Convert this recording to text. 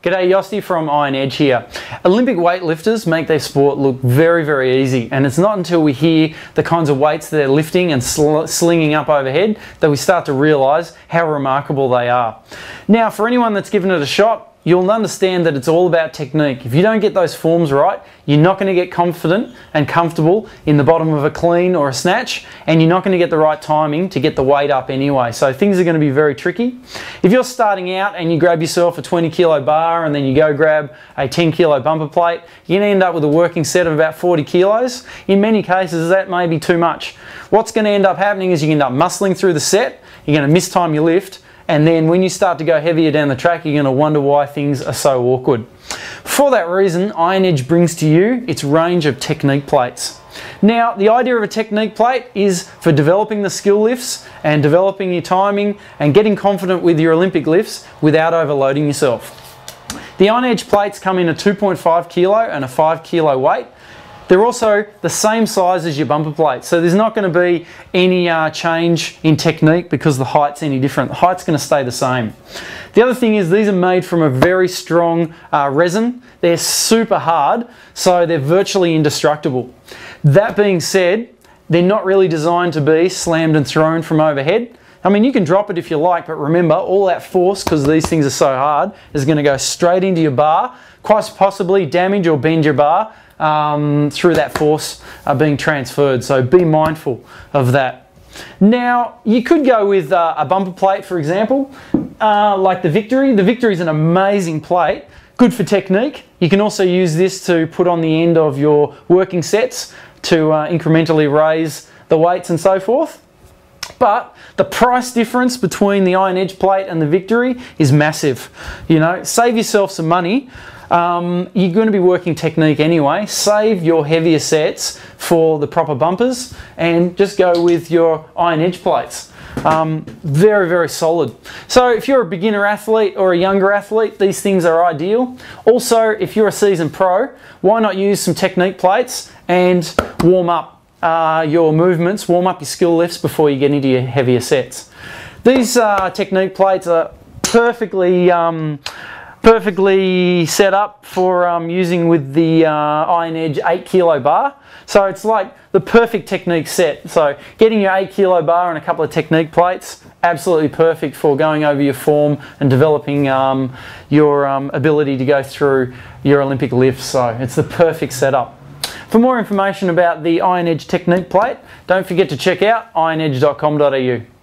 G'day, Yossi from Iron Edge here. Olympic weightlifters make their sport look very, very easy, and it's not until we hear the kinds of weights they're lifting and slinging up overhead that we start to realise how remarkable they are. Now, for anyone that's given it a shot, you'll understand that it's all about technique. If you don't get those forms right, you're not going to get confident and comfortable in the bottom of a clean or a snatch, and you're not going to get the right timing to get the weight up anyway. So things are going to be very tricky. If you're starting out and you grab yourself a 20 kilo bar and then you go grab a 10 kilo bumper plate, you're going to end up with a working set of about 40 kilos. In many cases, that may be too much. What's going to end up happening is you end up muscling through the set, you're going to mistime your lift, and then when you start to go heavier down the track, you're going to wonder why things are so awkward. For that reason, Iron Edge brings to you its range of technique plates. Now, the idea of a technique plate is for developing the skill lifts and developing your timing and getting confident with your Olympic lifts without overloading yourself. The Iron Edge plates come in a 2.5 kilo and a 5 kilo weight. They're also the same size as your bumper plate, so there's not going to be any change in technique because the height's any different. The height's going to stay the same. The other thing is these are made from a very strong resin. They're super hard, so they're virtually indestructible. That being said, they're not really designed to be slammed and thrown from overhead. I mean, you can drop it if you like, but remember, all that force, because these things are so hard, is going to go straight into your bar, quite possibly damage or bend your bar through that force being transferred, so be mindful of that. Now, you could go with a bumper plate, for example, like the Victory. The Victory is an amazing plate, good for technique. You can also use this to put on the end of your working sets to incrementally raise the weights and so forth. But the price difference between the Iron Edge plate and the Victory is massive. You know, save yourself some money. You're going to be working technique anyway. Save your heavier sets for the proper bumpers and just go with your Iron Edge plates. Very, very solid. So if you're a beginner athlete or a younger athlete, these things are ideal. Also, if you're a seasoned pro, why not use some technique plates and warm up your movements, warm up your skill lifts before you get into your heavier sets. These technique plates are perfectly set up for using with the Iron Edge 8 kilo bar. So it's like the perfect technique set. So getting your 8 kilo bar and a couple of technique plates, absolutely perfect for going over your form and developing your ability to go through your Olympic lifts. So it's the perfect setup. For more information about the Iron Edge technique plate, don't forget to check out ironedge.com.au.